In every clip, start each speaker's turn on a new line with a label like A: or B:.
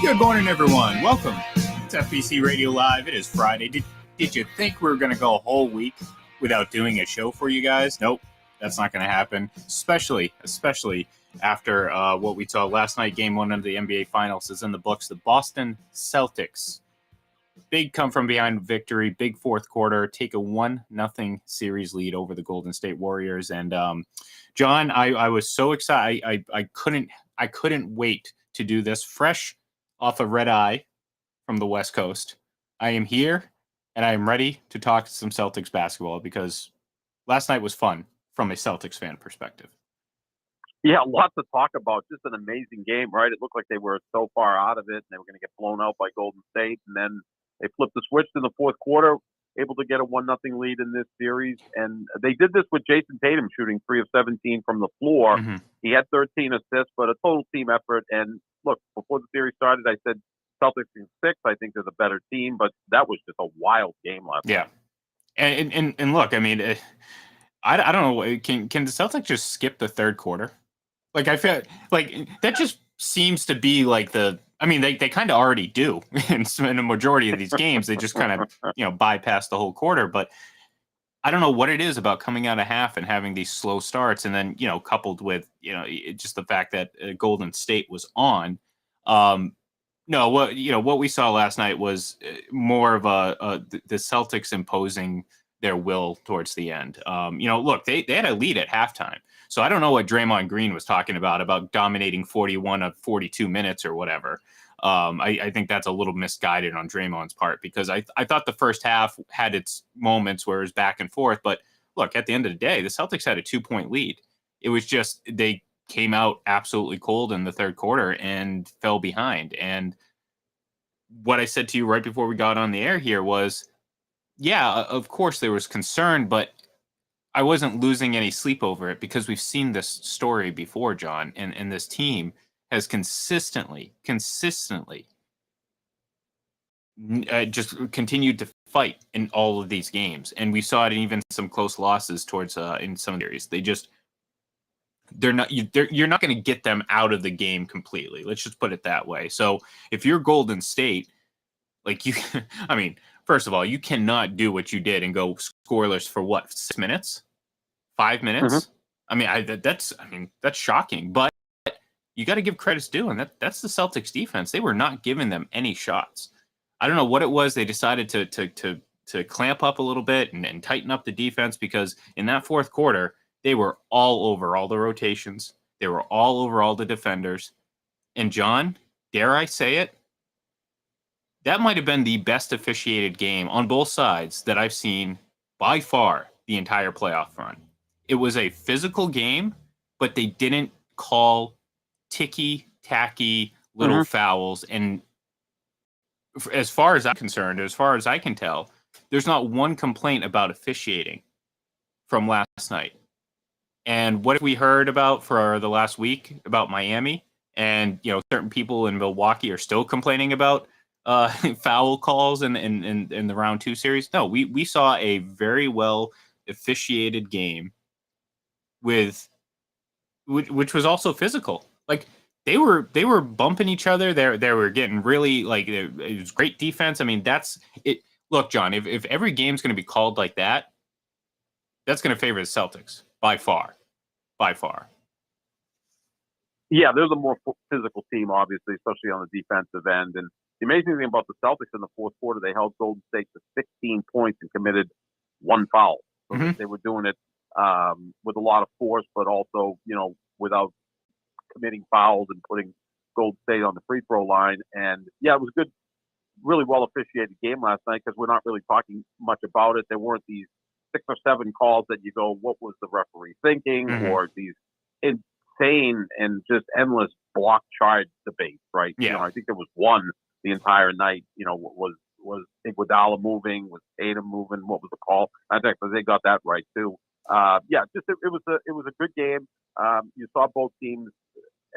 A: Good morning, everyone. Welcome to FPC Radio Live. It is Friday. Did you think we were going to go a whole week without doing a show for you guys? Nope, that's not going to happen. Especially after what we saw last night. Game 1 of the NBA Finals is in the books. The Boston Celtics, big come-from-behind victory, big fourth quarter, take a 1-0 series lead over the Golden State Warriors. And John, I was so excited. I couldn't wait to do this fresh off a red eye from the West Coast. I am here, and I am ready to talk some Celtics basketball because last night was fun from a Celtics fan perspective.
B: Yeah, lots to talk about. Just an amazing game, right? It looked like they were so far out of it, and they were going to get blown out by Golden State, and then they flipped the switch in the fourth quarter, able to get a 1-0 lead in this series. And they did this with Jason Tatum shooting 3 of 17 from the floor.
A: Mm-hmm.
B: He had 13 assists, but a total team effort. And look, before the series started, I said Celtics in 6. I think they're the better team, but that was just a wild game last night.
A: And look, I mean, I don't know. Can the Celtics just skip the third quarter? Like, I feel like that just seems to be like they kind of already do in a majority of these games. They just kind of, bypass the whole quarter. But I don't know what it is about coming out of half and having these slow starts. And then, coupled with, just the fact that Golden State was on. No, what we saw last night was more of the Celtics imposing their will towards the end. Look, they had a lead at halftime. So I don't know what Draymond Green was talking about dominating 41 of 42 minutes or whatever. I think that's a little misguided on Draymond's part because I thought the first half had its moments where it was back and forth. But look, at the end of the day, the Celtics had a 2-point lead. It was just they came out absolutely cold in the third quarter and fell behind. And what I said to you right before we got on the air here was, yeah, of course there was concern, but I wasn't losing any sleep over it because we've seen this story before, John, and this team has consistently just continued to fight in all of these games. And we saw it in even some close losses towards in some areas. You're not going to get them out of the game completely. Let's just put it that way. So if you're Golden State, first of all, you cannot do what you did and go scoreless for 6 minutes, 5 minutes.
B: Mm-hmm.
A: That's shocking, but you got to give credits due, and that's the Celtics defense. They were not giving them any shots. I don't know what it was. They decided to clamp up a little bit and tighten up the defense because in that fourth quarter, they were all over all the rotations. They were all over all the defenders. And John, dare I say it, that might have been the best officiated game on both sides that I've seen by far the entire playoff run. It was a physical game, but they didn't call ticky-tacky little fouls. And as far as I'm concerned, as far as I can tell, there's not one complaint about officiating from last night. And what have we heard about for the last week about Miami? And, certain people in Milwaukee are still complaining about foul calls in the round 2 series. No, we saw a very well officiated game which was also physical. Like they were bumping each other. They were getting really it was great defense. I mean, that's it. Look, John, if every game's going to be called like that, that's going to favor the Celtics by far.
B: Yeah, they're the more physical team, obviously, especially on the defensive end. And the amazing thing about the Celtics in the fourth quarter, they held Golden State to 16 points and committed 1 foul. So they were doing it with a lot of force, but also, without committing fouls and putting Golden State on the free throw line. And yeah, it was a good, really well officiated game last night because we're not really talking much about it. There weren't these 6 or 7 calls that you go, what was the referee thinking? Or these insane and just endless block charge debates, right?
A: Yeah.
B: I think there was one the entire night, was Iguodala moving, was Tatum moving, what was the call? I think they got that right too. It was a good game. You saw both teams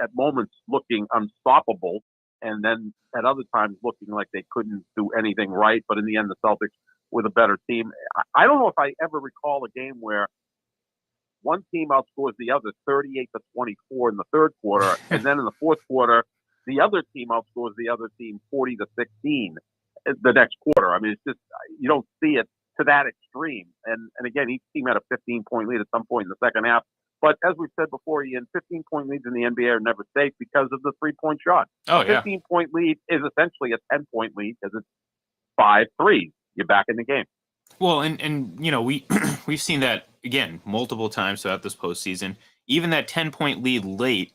B: at moments looking unstoppable, and then at other times looking like they couldn't do anything right. But in the end, the Celtics were the better team. I don't know if I ever recall a game where one team outscores the other 38-24 in the third quarter, and then in the fourth quarter, the other team outscores the other team 40-16 the next quarter. I mean, it's just you don't see it to that extreme. And again, each team had a 15-point lead at some point in the second half. But as we've said before, Ian, 15-point leads in the NBA are never safe because of the three-point shot.
A: Oh,
B: a 15-point lead is essentially a 10-point lead because it's 5 threes. You're back in the game.
A: Well, and you know, we've seen that again multiple times throughout this postseason. Even that 10-point lead late,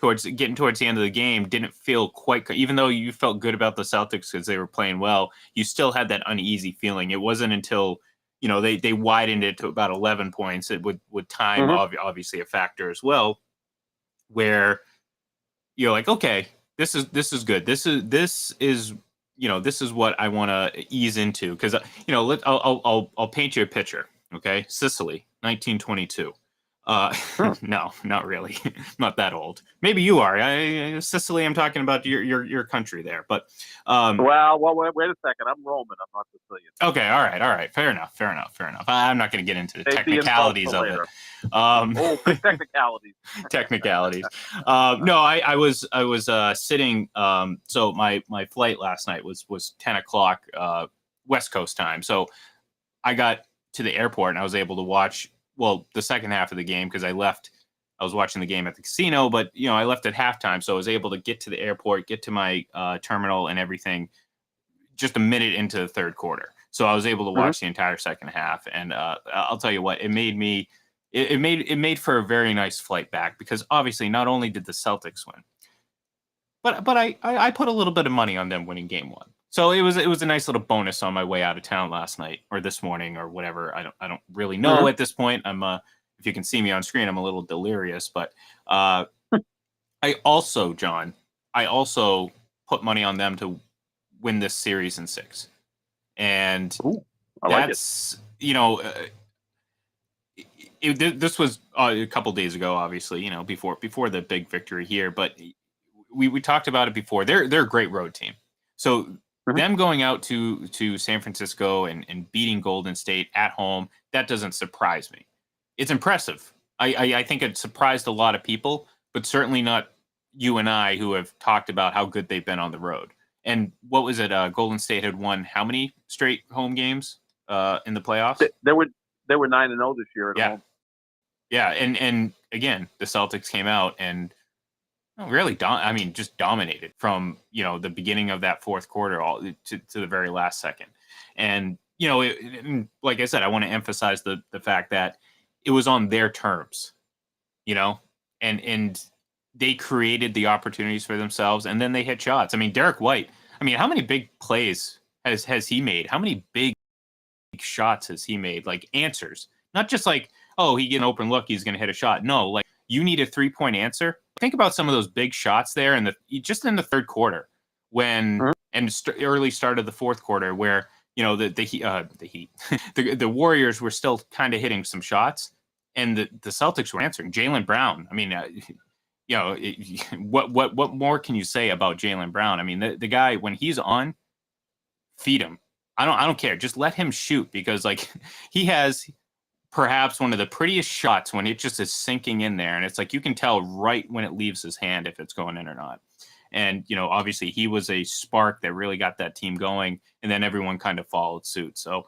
A: getting towards the end of the game, didn't feel quite. Even though you felt good about the Celtics because they were playing well, you still had that uneasy feeling. It wasn't until they widened it to about 11 points. It with time, obviously a factor as well, where you're like, okay, this is good. This is this is what I want to ease into because I'll paint you a picture. Okay, Sicily, 1922. No, not really. Not that old. Maybe you are. Sicily, I'm talking about your country there. But
B: well, wait a second. I'm Roman. I'm not Sicilian.
A: Okay, all right. Fair enough. I'm not going to get into the technicalities of it.
B: Big technicalities.
A: Technicalities. No, I was sitting. So my flight last night was 10 o'clock West Coast time. So I got to the airport and I was able to watch the second half of the game because I was watching the game at the casino, but I left at halftime, so I was able to get to the airport, get to my terminal and everything just a minute into the third quarter. So I was able to watch the entire second half, and I'll tell you what, it made for a very nice flight back because obviously not only did the Celtics win, but I put a little bit of money on them winning game one. So it was a nice little bonus on my way out of town last night or this morning or whatever. I don't really know at this point. I'm if you can see me on screen, I'm a little delirious. But I also put money on them to win this series in 6, and that's this was a couple days ago, obviously, before the big victory here. But we talked about it before. They're a great road team. So them going out to San Francisco and beating Golden State at home, that doesn't surprise me. It's impressive. I think it surprised a lot of people, but certainly not you and I who have talked about how good they've been on the road. And what was it? Golden State had won how many straight home games in the playoffs?
B: They were 9-0 this year at home.
A: Yeah, and again, the Celtics came out and really, just dominated from the beginning of that fourth quarter all to the very last second. And like I said, I want to emphasize the fact that it was on their terms, and they created the opportunities for themselves, and then they hit shots. I mean, Derek White. I mean, how many big plays has he made? How many big shots has he made? Like answers, not just like, oh, he get an open look, he's going to hit a shot. No, like you need a 3-point answer. Think about some of those big shots there just in the third quarter early start of the fourth quarter where the Warriors were still kind of hitting some shots and the Celtics were answering. Jalen Brown. I mean, what more can you say about Jalen Brown? I mean, the guy when he's on, feed him. I don't care. Just let him shoot because like he has perhaps one of the prettiest shots when it just is sinking in there. And it's like, you can tell right when it leaves his hand if it's going in or not. And, obviously he was a spark that really got that team going. And then everyone kind of followed suit. So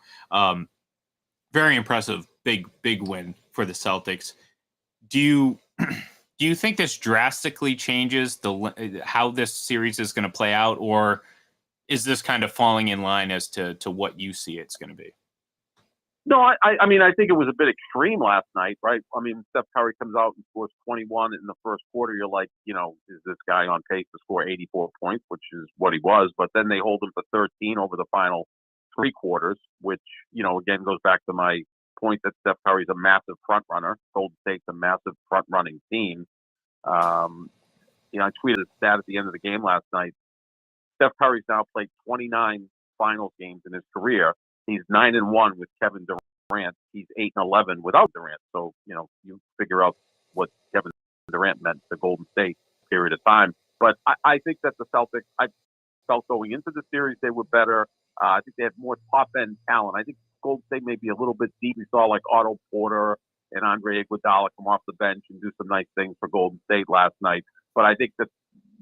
A: very impressive, big win for the Celtics. Do you think this drastically changes how this series is going to play out? Or is this kind of falling in line as to what you see it's going to be?
B: No, I mean, I think it was a bit extreme last night, right? I mean, Steph Curry comes out and scores 21 in the first quarter. You're like, is this guy on pace to score 84 points, which is what he was. But then they hold him to 13 over the final 3 quarters, which, again, goes back to my point that Steph Curry's a massive front runner. Golden State's a massive front running team. I tweeted a stat at the end of the game last night. Steph Curry's now played 29 finals games in his career. He's 9-1 with Kevin Durant. He's 8-11 without Durant. So, you figure out what Kevin Durant meant to Golden State period of time. But I think that the Celtics, I felt going into the series, they were better. I think they have more top-end talent. I think Golden State may be a little bit deep. We saw like Otto Porter and Andre Iguodala come off the bench and do some nice things for Golden State last night. But I think that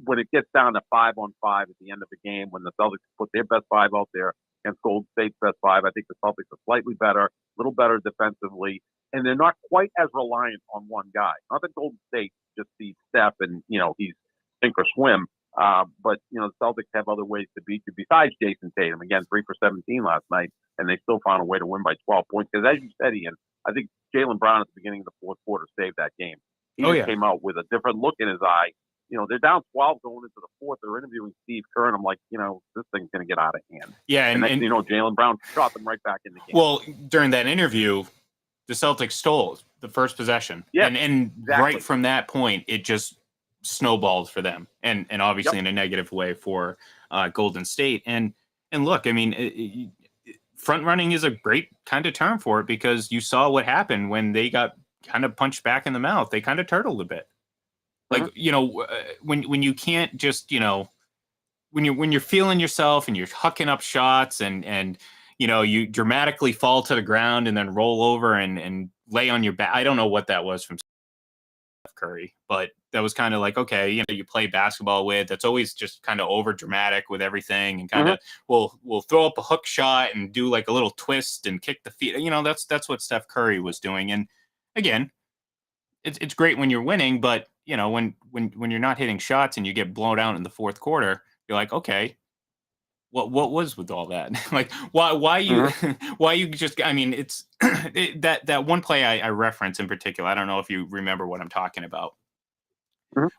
B: when it gets down to 5-on-5 at the end of the game, when the Celtics put their best five out there against Golden State's best five, I think the Celtics are slightly better, a little better defensively, and they're not quite as reliant on one guy. Not that Golden State just sees Steph and, he's sink or swim. But, the Celtics have other ways to beat you besides Jason Tatum. Again, 3 for 17 last night, and they still found a way to win by 12 points. Because as you said, Ian, I think Jalen Brown at the beginning of the fourth quarter saved that game. He came out with a different look in his eye. They're down 12 going into the fourth. They're interviewing Steve Kerr, and I'm like, this thing's going to get out of hand.
A: Yeah, and
B: Jalen Brown shot them right back in the game.
A: Well, during that interview, the Celtics stole the first possession.
B: Yeah,
A: and
B: exactly.
A: Right from that point, it just snowballed for them, and obviously in a negative way for Golden State. And look, I mean, front running is a great kind of term for it, because you saw what happened when they got kind of punched back in the mouth. They kind of turtled a bit. Like, when you can't just, when you're feeling yourself and you're hucking up shots and you dramatically fall to the ground and then roll over and lay on your back. I don't know what that was from Steph Curry, but that was kind of like, okay, you play basketball with, that's always just kind of over dramatic with everything, and kind of we'll throw up a hook shot and do like a little twist and kick the feet. That's what Steph Curry was doing. And again, it's great when you're winning, but when you're not hitting shots and you get blown out in the fourth quarter, you're like, okay, what was with all that? Like, why you just, I mean, it's that one play I reference in particular. I don't know if you remember what I'm talking about,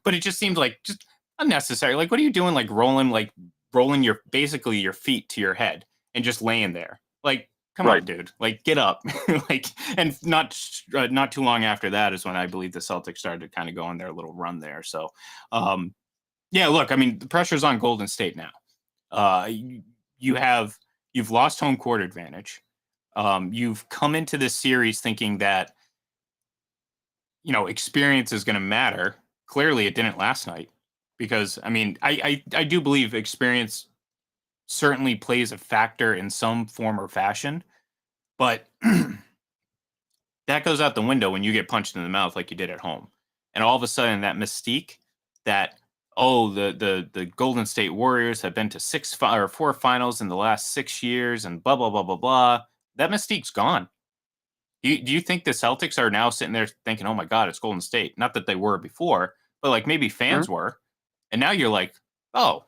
A: but it just seemed like just unnecessary. Like, what are you doing? Like rolling your basically your feet to your head and just laying there. Like, come on, dude, like get up. And not too long after that is when I believe the Celtics started to kind of go on their little run there. So, yeah, look, I mean, the pressure's on Golden State now. You've lost home court advantage. You've come into this series thinking that, experience is going to matter. Clearly it didn't last night, because I mean, I do believe experience certainly plays a factor in some form or fashion, but that goes out the window when you get punched in the mouth like you did at home. And all of a sudden that mystique that, the Golden State Warriors have been to 4 finals in the last 6 years and blah, blah, blah, blah, blah. That mystique's gone. Do you think the Celtics are now sitting there thinking, oh my God, it's Golden State? Not that they were before, but like maybe fans were. And now you're like, oh,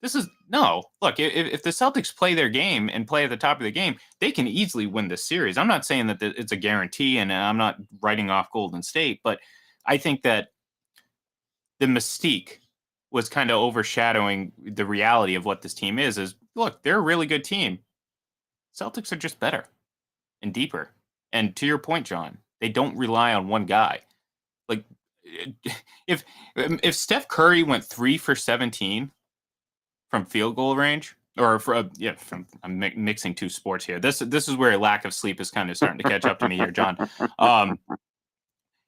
A: look, if the Celtics play their game and play at the top of the game, they can easily win this series. I'm not saying that it's a guarantee, and I'm not writing off Golden State, but I think that the mystique was kind of overshadowing the reality of what this team is look, they're a really good team. Celtics are just better and deeper. And to your point, John, they don't rely on one guy. Like, if Steph Curry went 3 for 17 from field goal range, or I'm mixing two sports here. This is where a lack of sleep is kind of starting to catch up to me here, John.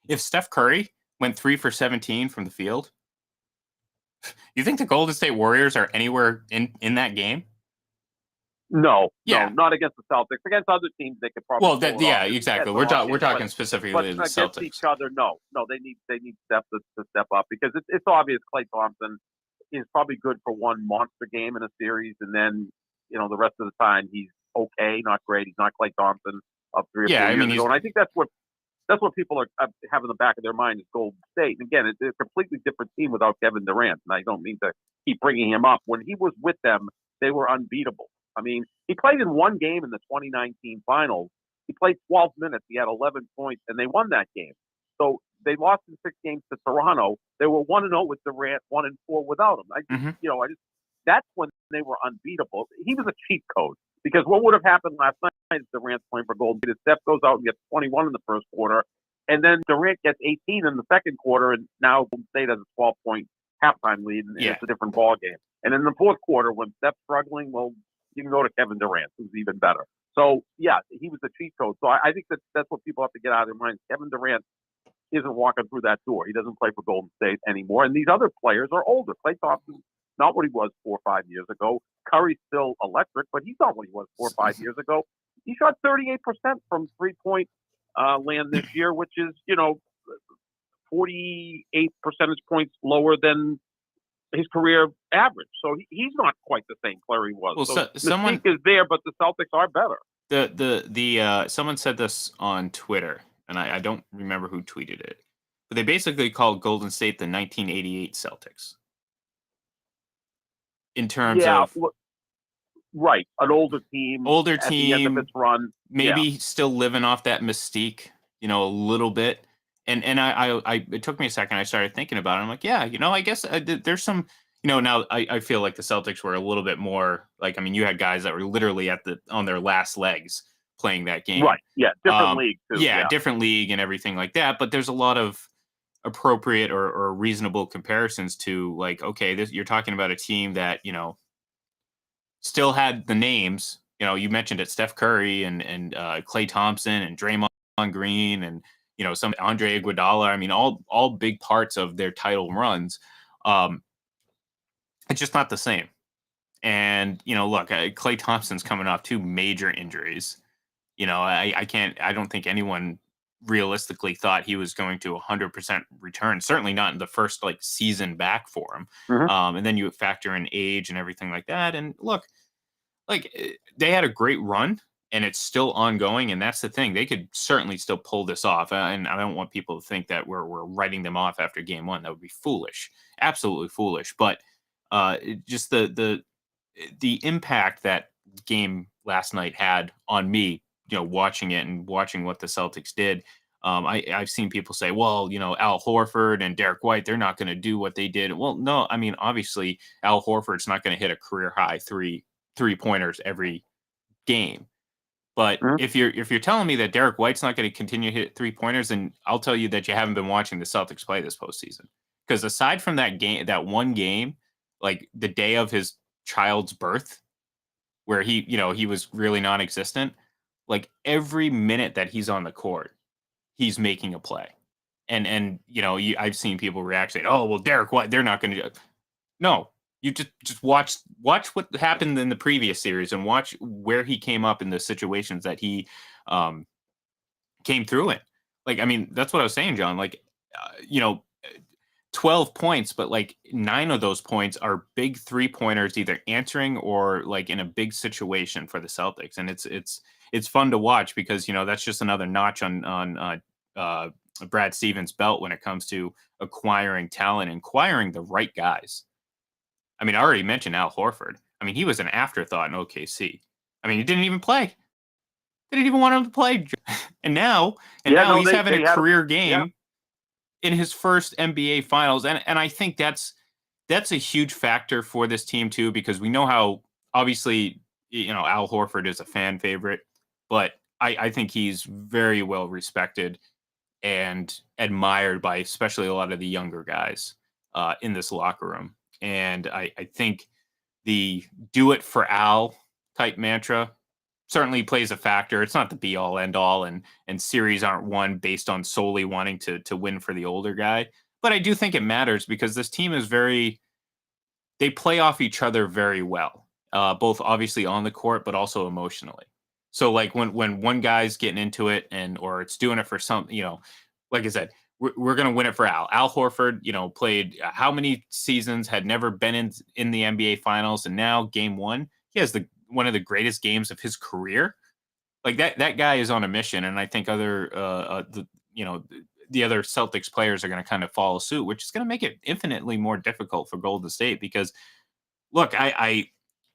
A: If Steph Curry went 3 for 17 from the field, you think the Golden State Warriors are anywhere in that game?
B: No, not against the Celtics. Against other teams, they could probably.
A: Well, exactly. We're talking specifically the Celtics.
B: Against each other, no, they need Steph to step up, because it's obvious Klay Thompson is probably good for one monster game in a series, and then the rest of the time he's okay, not great. He's not Klay Thompson of 3 or 4 years ago, and I think that's what people have in the back of their mind is Golden State. And again, it's a completely different team without Kevin Durant, and I don't mean to keep bringing him up. When he was with them, they were unbeatable. I mean, he played in one game in the 2019 finals. He played 12 minutes. He had 11 points, and they won that game. So they lost in 6 games to Toronto. They were 1-0 with Durant, 1-4 without him. That's when they were unbeatable. He was a cheat code, because what would have happened last night is Durant's playing for Golden State. Steph goes out and gets 21 in the first quarter, and then Durant gets 18 in the second quarter, and now Golden State has a 12-point halftime lead, and it's a different ball game. And in the fourth quarter, when Steph's struggling, well, you can go to Kevin Durant, who's even better. So, yeah, he was a cheat code. So I think that's what people have to get out of their minds. Kevin Durant isn't walking through that door. He doesn't play for Golden State anymore. And these other players are older. Klay Thompson's not what he was 4 or 5 years ago. Curry's still electric, but he's not what he was 4 or 5 years ago. He shot 38% from three-point land this year, which is, 48 percentage points lower than his career average. So he's not quite the same player he was.
A: Well,
B: So
A: someone
B: mystique is there, but the Celtics are better.
A: someone said this on Twitter, and I don't remember who tweeted it, but they basically called Golden State the 1988 Celtics in terms
B: Yeah,
A: of
B: right. An older team
A: older
B: at the end of
A: team,
B: its run. Yeah.
A: maybe still living off that mystique, a little bit. And it took me a second. I started thinking about it. I'm like, yeah, I guess there's some, now I feel like the Celtics were a little bit more like, I mean, you had guys that were literally on their last legs playing that game.
B: Right. Yeah. Different league too.
A: Yeah, different league and everything like that. But there's a lot of appropriate or reasonable comparisons to like, okay, you're talking about a team that, still had the names. You mentioned it, Steph Curry and Klay Thompson and Draymond Green and some Andre Iguodala. I mean, all big parts of their title runs. It's just not the same. And look, Klay Thompson's coming off 2 major injuries. I don't think anyone realistically thought he was going to 100% return. Certainly not in the first season back for him.
B: Mm-hmm.
A: And then you factor in age and everything like that. And look, they had a great run and it's still ongoing. And that's the thing. They could certainly still pull this off. And I don't want people to think that we're writing them off after game 1. That would be foolish. Absolutely foolish. But just the impact that game last night had on me, watching it and watching what the Celtics did. I've seen people say, well, Al Horford and Derek White, they're not going to do what they did. Well, no, I mean, obviously Al Horford's not going to hit a career high three-pointers every game. But if you're telling me that Derek White's not going to continue to hit 3-pointers, then I'll tell you that you haven't been watching the Celtics play this postseason. Because aside from that one game, like the day of his child's birth, where he was really non-existent, like every minute that he's on the court, he's making a play. And I've seen people react saying, "Oh, well, Derek White, they're not going to do it." No, you just watch what happened in the previous series and watch where he came up in the situations that he came through in. Like, I mean, that's what I was saying, John. Like, 12 points, but 9 of those points are big 3-pointers, either answering or in a big situation for the Celtics. And it's fun to watch because, that's just another notch on Brad Stevens' belt when it comes to acquiring talent, acquiring the right guys. I mean, I already mentioned Al Horford. I mean, he was an afterthought in OKC. I mean, he didn't even play. They didn't even want him to play. And now he's having a career game in his first NBA Finals. And I think that's a huge factor for this team too, because we know how obviously, Al Horford is a fan favorite, but I think he's very well respected and admired by especially a lot of the younger guys in this locker room. And I think the do it for Al type mantra certainly plays a factor. It's not the be all end all, and series aren't won based on solely wanting to win for the older guy. But I do think it matters because this team is they play off each other very well, both obviously on the court, but also emotionally. So when one guy's getting into it or it's doing it for some, like I said, we're going to win it for Al. Al Horford, played how many seasons, had never been in the NBA Finals, and now game 1, he has one of the greatest games of his career. Like that guy is on a mission, and I think the other Celtics players are going to kind of follow suit, which is going to make it infinitely more difficult for Golden State because, look, I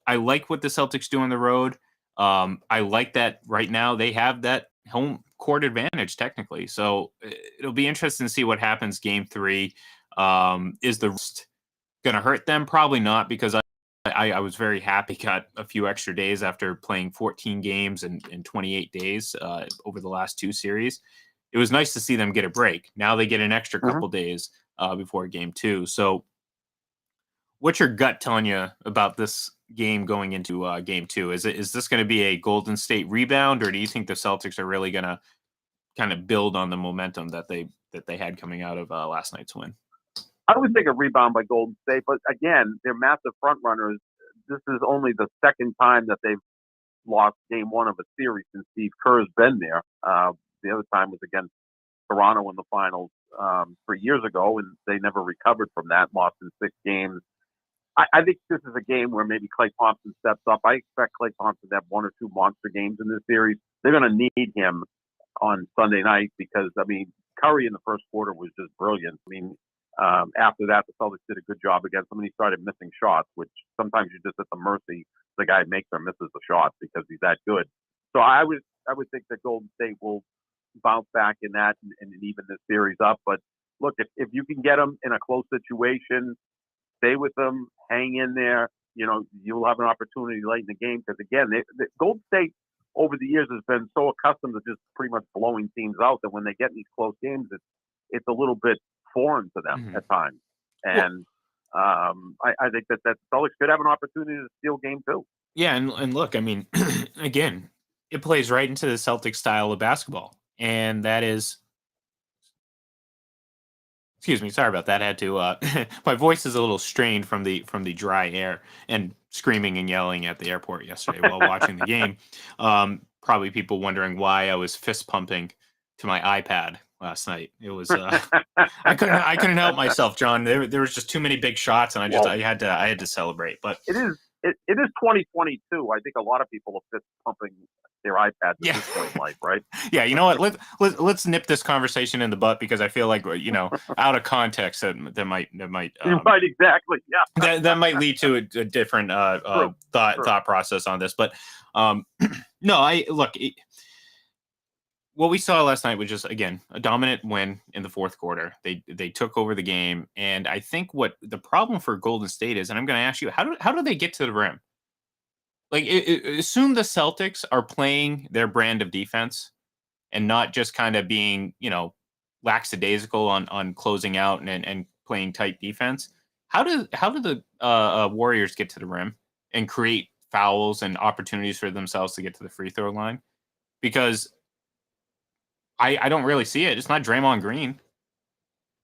A: like what the Celtics do on the road. I like that right now they have that home court advantage technically. So it'll be interesting to see what happens game 3. Is the rest going to hurt them? Probably not, because I was very happy got a few extra days after playing 14 games in 28 days over the last 2 series. It was nice to see them get a break. Now they get an extra couple days before game 2. So what's your gut telling you about this game going into game 2? Is this going to be a Golden State rebound, or do you think the Celtics are really going to kind of build on the momentum that they had coming out of last night's win?
B: I would think a rebound by Golden State, but again, they're massive front runners. This is only the second time that they've lost game 1 of a series since Steve Kerr's been there. The other time was against Toronto in the finals 3 years ago, and they never recovered from that, lost in 6 games. I think this is a game where maybe Klay Thompson steps up. I expect Klay Thompson to have 1 or 2 monster games in this series. They're going to need him on Sunday night because, I mean, Curry in the first quarter was just brilliant. I mean, after that, the Celtics did a good job against him, and he started missing shots, which sometimes you're just at the mercy the guy makes or misses the shot because he's that good. So I would think that Golden State will bounce back in that and even this series up. But look, if you can get them in a close situation, stay with them, hang in there. You know, you'll have an opportunity late in the game because again, Golden State over the years has been so accustomed to just pretty much blowing teams out that when they get in these close games, it's a little bit foreign to them at times. And I think that Celtics could have an opportunity to steal game 2.
A: Yeah, and look, I mean, again, it plays right into the Celtics style of basketball, and that is. Excuse me, sorry about that. I had to. My voice is a little strained from the dry air and screaming and yelling at the airport yesterday while watching the game. Probably people wondering why I was fist pumping to my iPad last night. It was I couldn't help myself, John. There was just too many big shots, and I had to celebrate. But
B: it is 2022. I think a lot of people are fist pumping their iPads at this point in life, right?
A: Yeah, you know what? Let's nip this conversation in the butt because I feel like out of context that might
B: right, exactly, yeah,
A: that might lead to a different thought process on this. But no, what we saw last night was just, again, a dominant win in the fourth quarter. They took over the game, and I think what the problem for Golden State is, and I'm going to ask you, how do they get to the rim? Like, assume the Celtics are playing their brand of defense and not just kind of being, lackadaisical on closing out and playing tight defense. How do the Warriors get to the rim and create fouls and opportunities for themselves to get to the free throw line? Because I don't really see it. It's not Draymond Green,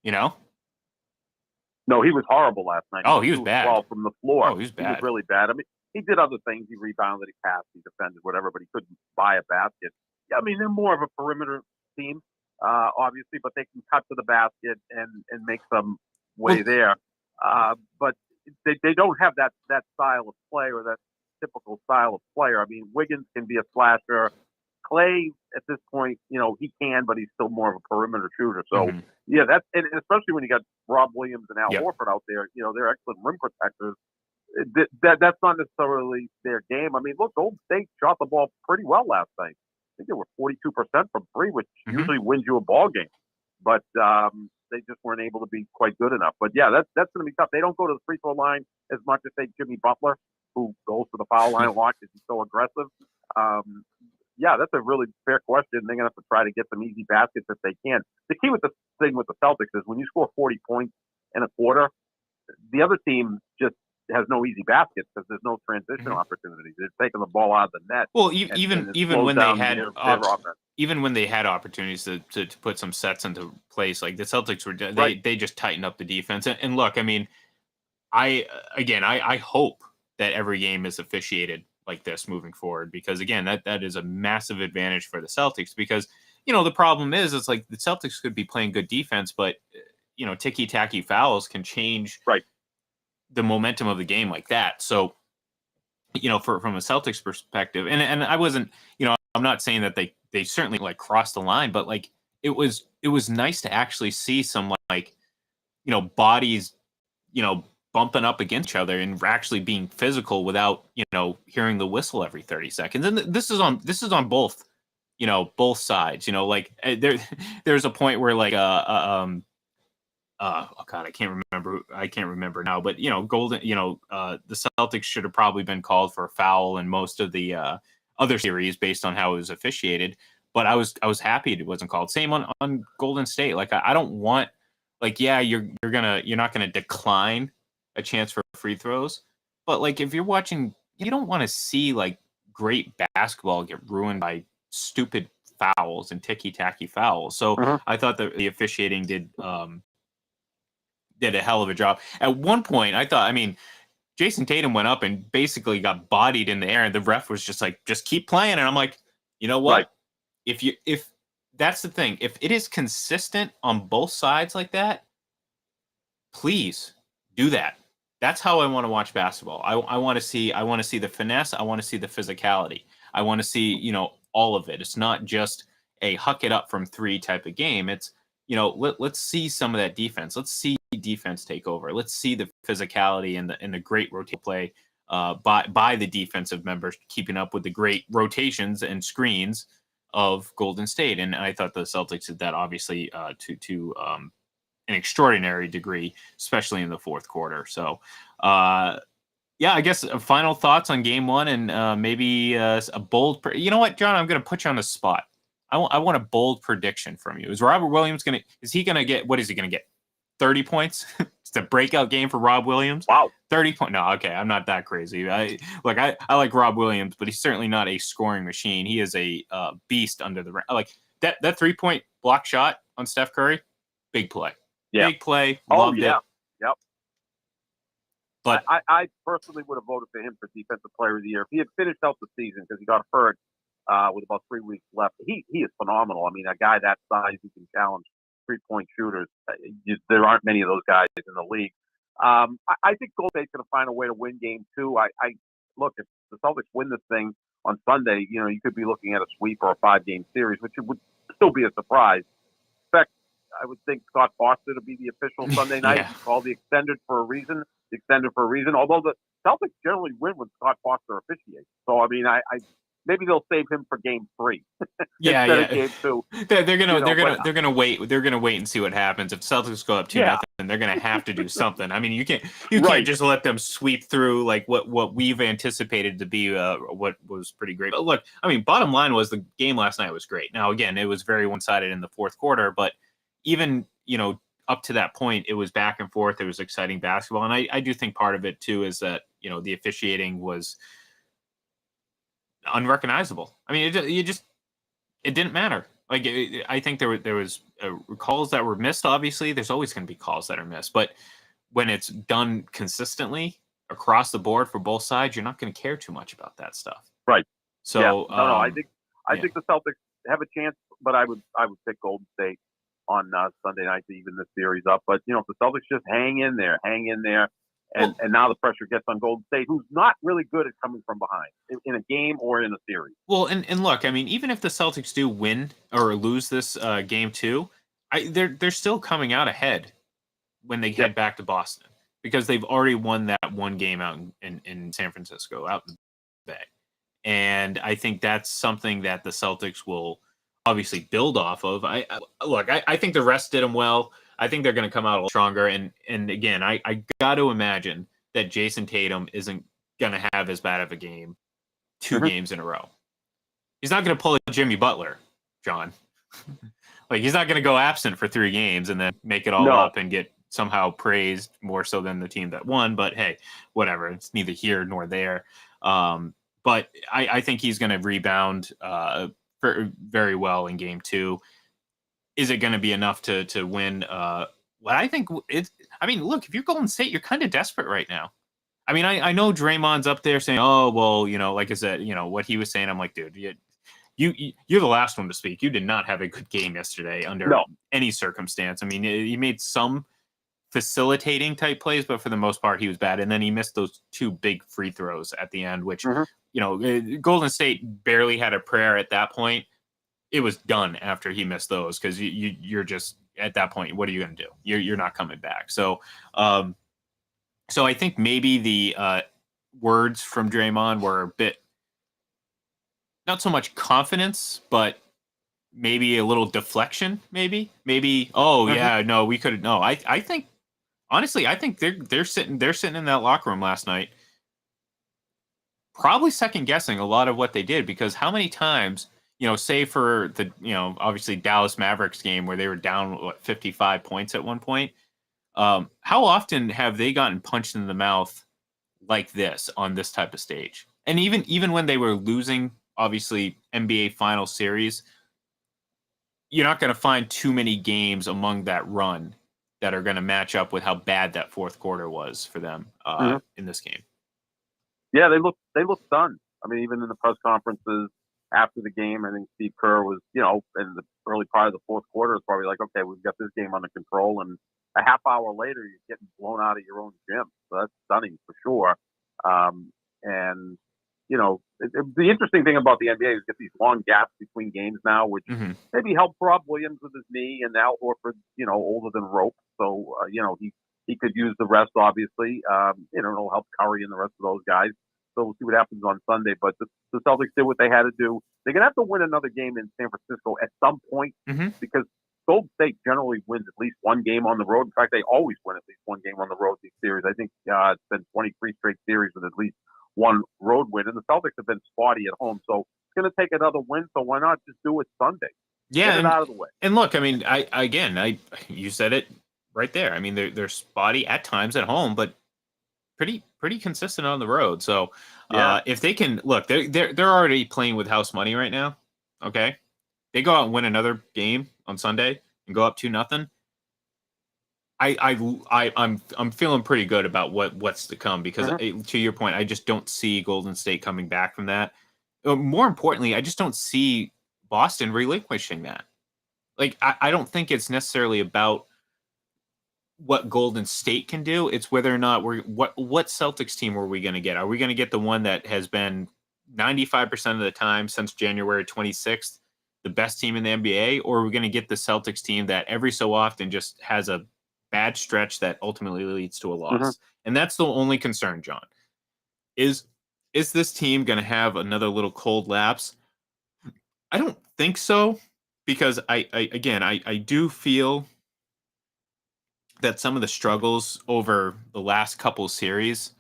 B: No, he was horrible last night.
A: Oh, he was bad.
B: Well, from the floor.
A: Oh, he was bad.
B: He was really bad. I mean, he did other things. He rebounded, he passed, he defended, whatever, but he couldn't buy a basket. Yeah, I mean, they're more of a perimeter team, obviously, but they can cut to the basket and make some way there. But they don't have that style of play or that typical style of player. I mean, Wiggins can be a slasher. Klay, at this point, he can, but he's still more of a perimeter shooter. So, yeah, and especially when you got Rob Williams and Al Horford out there, they're excellent rim protectors. That's not necessarily their game. I mean, look, Golden State shot the ball pretty well last night. I think they were 42% from 3, which usually wins you a ball game. But they just weren't able to be quite good enough. But, yeah, that's going to be tough. They don't go to the free throw line as much as, say, Jimmy Butler, who goes to the foul line a lot because he's so aggressive. Yeah, that's a really fair question. They're going to have to try to get some easy baskets if they can. The key with the thing with the Celtics is when you score 40 points in a quarter, the other team just has no easy baskets because there's no transition opportunities. They're taking the ball out of the net.
A: Well, even when they had even when they had opportunities to put some sets into place, like the Celtics were, they just tightened up the defense. And look, I mean, I hope that every game is officiated like this moving forward, because again, that is a massive advantage for the Celtics, because the problem is it's like the Celtics could be playing good defense, but ticky-tacky fouls can change the momentum of the game like that. So from a Celtics perspective, and I wasn't, I'm not saying that they certainly like crossed the line, but like it was nice to actually see some bodies bumping up against each other and actually being physical without, hearing the whistle every 30 seconds. And this is on both, both sides, there's a point where like, oh God, I can't remember now, but Golden, the Celtics should have probably been called for a foul in most of the other series based on how it was officiated. But I was happy it wasn't called. Same on Golden State. Like I don't want, like, yeah, you're not gonna decline a chance for free throws, but like if you're watching, you don't want to see like great basketball get ruined by stupid fouls and ticky-tacky fouls. So I thought that the officiating did a hell of a job. At one point, I thought, Jason Tatum went up and basically got bodied in the air, and the ref was just like, just keep playing. And I'm like, you know what? Right. If that's the thing, if it is consistent on both sides like that, please do that. That's how I want to watch basketball. I want to see the finesse. I want to see the physicality. I want to see, all of it. It's not just a huck it up from three type of game. It's, let's see some of that defense. Let's see defense take over. Let's see the physicality and the great rotate play by the defensive members, keeping up with the great rotations and screens of Golden State. And I thought the Celtics did that obviously to an extraordinary degree, especially in the fourth quarter. So, yeah, I guess final thoughts on game one and maybe a bold. You know what, John? I'm going to put you on the spot. I want a bold prediction from you. Is Robert Williams going to? Is he going to get? What is he going to get? 30 points? It's a breakout game for Rob Williams.
B: Wow.
A: 30 points. No, okay, I'm not that crazy. I like Rob Williams, but he's certainly not a scoring machine. He is a beast under the rim. Like that 3-point block shot on Steph Curry, big play.
B: Yeah.
A: Big play.
B: Oh,
A: Loved
B: yeah.
A: it.
B: Yep.
A: But
B: I personally would have voted for him for Defensive Player of the Year. If he had finished out the season because he got hurt with about 3 weeks left, he is phenomenal. I mean, a guy that size who can challenge 3-point shooters, there aren't many of those guys in the league. I think Golden State's going to find a way to win game two. I look, if the Celtics win this thing on Sunday, you could be looking at a sweep or a 5-game series, which would still be a surprise. In fact, I would think Scott Foster to be the official Sunday night.
A: Yeah.
B: Called the extended for a reason. Although the Celtics generally win when Scott Foster officiates. So I mean, I maybe they'll save him for game 3.
A: yeah.
B: Of game 2.
A: They're gonna wait and see what happens. If the Celtics go up 2-0, they're gonna have to do something. I mean, you can't just let them sweep through like what we've anticipated to be what was pretty great. But look, I mean, bottom line was the game last night was great. Now again, it was very one-sided in the fourth quarter, but even up to that point, it was back and forth. It was exciting basketball, and I do think part of it too is that the officiating was unrecognizable. I mean, it didn't matter. Like I think there was calls that were missed. Obviously, there's always going to be calls that are missed, but when it's done consistently across the board for both sides, you're not going to care too much about that stuff.
B: Right.
A: So
B: no, I think the Celtics have a chance, but I would pick Golden State on Sunday night to even this series up. But if the Celtics just hang in there, and now the pressure gets on Golden State, who's not really good at coming from behind in a game or in a series.
A: Well, and look, I mean, even if the Celtics do win or lose this game two, they're still coming out ahead when they head back to Boston because they've already won that one game out in San Francisco, out in the Bay. And I think that's something that the Celtics will obviously build off of. I think the rest did them well. I think they're going to come out a little stronger. And again, I got to imagine that Jason Tatum isn't going to have as bad of a game 2 games in a row. He's not going to pull a Jimmy Butler, John. Like, he's not going to go absent for 3 games and then make it all up and get somehow praised more so than the team that won. But hey, whatever. It's neither here nor there. But I think he's going to rebound very well in game 2. Is it going to be enough to win? What I think it's. I mean, look, if you're Golden State, you're kind of desperate right now. I mean, I know Draymond's up there saying, "Oh, well, like I said, what he was saying." I'm like, dude, you're the last one to speak. You did not have a good game yesterday under any circumstance. I mean, he made some facilitating type plays, but for the most part, he was bad. And then he missed those 2 big free throws at the end, which Golden State barely had a prayer at that point. It was done after he missed those because you're just at that point. What are you going to do? You're not coming back. So, so I think maybe the words from Draymond were a bit not so much confidence, but maybe a little deflection. Maybe. Oh yeah, no, we could. No, I think honestly, I think they're sitting in that locker room last night, probably second guessing a lot of what they did because how many times. Say for the, obviously Dallas Mavericks game where they were down 55 points at one point. How often have they gotten punched in the mouth like this on this type of stage? And even when they were losing, obviously NBA Final Series, you're not going to find too many games among that run that are going to match up with how bad that fourth quarter was for them in this game. Yeah,
B: they look stunned. I mean, even in the press conferences. After the game, I think Steve Kerr was, in the early part of the fourth quarter, was probably like, okay, we've got this game under control, and a half hour later, you're getting blown out of your own gym. So that's stunning for sure. And the interesting thing about the NBA is get these long gaps between games now, which maybe helped Rob Williams with his knee, and now Horford, older than rope, so he could use the rest, obviously. It'll help Curry and the rest of those guys. So we'll see what happens on Sunday. But the Celtics did what they had to do. They're gonna have to win another game in San Francisco at some point because Golden State generally wins at least one game on the road. In fact, they always win at least one game on the road these series. I think it's been 23 straight series with at least one road win, and the Celtics have been spotty at home. So it's going to take another win. So why not just do it Sunday?
A: Yeah,
B: get it out of the way.
A: And look, I mean, you said it right there. I mean, they're spotty at times at home, but pretty consistent on the road. So if they can look, they're already playing with house money right now. Okay, they go out and win another game on Sunday and go up 2-0. I'm feeling pretty good about what's to come because to your point, I just don't see Golden State coming back from that. More importantly, I just don't see Boston relinquishing that. Like I don't think it's necessarily about what Golden State can do. It's whether or not what Celtics team are we going to get? Are we going to get the one that has been 95% of the time since January 26th the best team in the NBA, or are we going to get the Celtics team that every so often just has a bad stretch that ultimately leads to a loss? And that's the only concern, John. Is this team going to have another little cold lapse? I don't think so, because I do feel that some of the struggles over the last couple series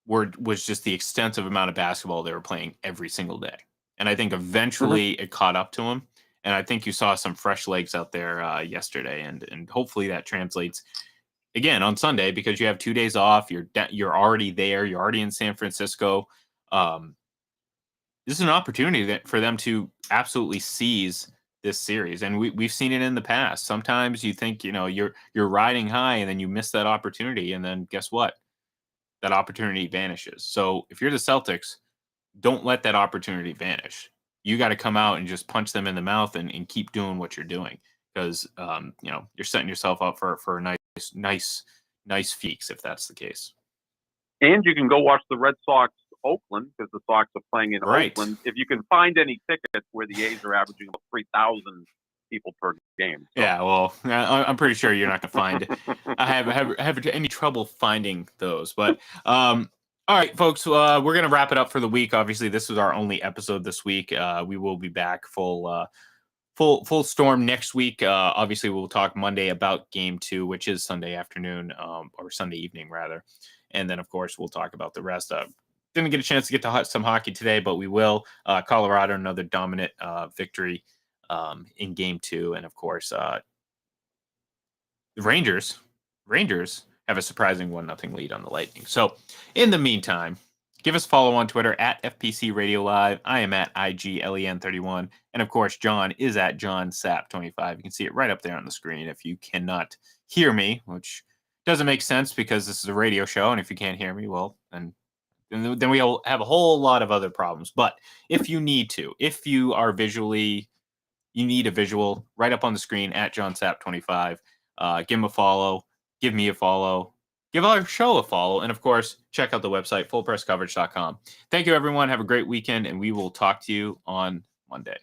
A: was just the extensive amount of basketball they were playing every single day. And I think eventually it caught up to them. And I think you saw some fresh legs out there yesterday, and hopefully that translates again on Sunday, because you have 2 days off. You're already there. You're already in San Francisco. This is an opportunity for them to absolutely seize this series, and we've seen it in the past. Sometimes you think you're riding high, and then you miss that opportunity, and then guess what? That opportunity vanishes. So if you're the Celtics, don't let that opportunity vanish. You got to come out and just punch them in the mouth and keep doing what you're doing, because you're setting yourself up for a nice feeks if that's the case. And
B: you can go watch the Red Sox Oakland, because the Sox are playing in Oakland. If you can find any tickets where the A's are averaging about 3,000 people per game. So.
A: Yeah, well, I'm pretty sure you're not going to find. I have any trouble finding those, but. All right, folks, we're going to wrap it up for the week. Obviously, this was our only episode this week. We will be back full storm next week. Obviously, we'll talk Monday about Game 2, which is Sunday afternoon, or Sunday evening, rather. And then, of course, we'll talk about the rest. Didn't get a chance to get to some hockey today, but we will. Colorado, another dominant victory in Game 2. And, of course, the Rangers have a surprising 1-0 lead on the Lightning. So, in the meantime, give us a follow on Twitter at FPC Radio Live. I am at IGLEN31. And, of course, John is at JohnSap25. You can see it right up there on the screen if you cannot hear me, which doesn't make sense because this is a radio show. And if you can't hear me, well, then we'll have a whole lot of other problems. But if you need to, if you are you need a visual, right up on the screen at JohnSap25. Give him a follow. Give me a follow. Give our show a follow. And, of course, check out the website, fullpresscoverage.com. Thank you, everyone. Have a great weekend, and we will talk to you on Monday.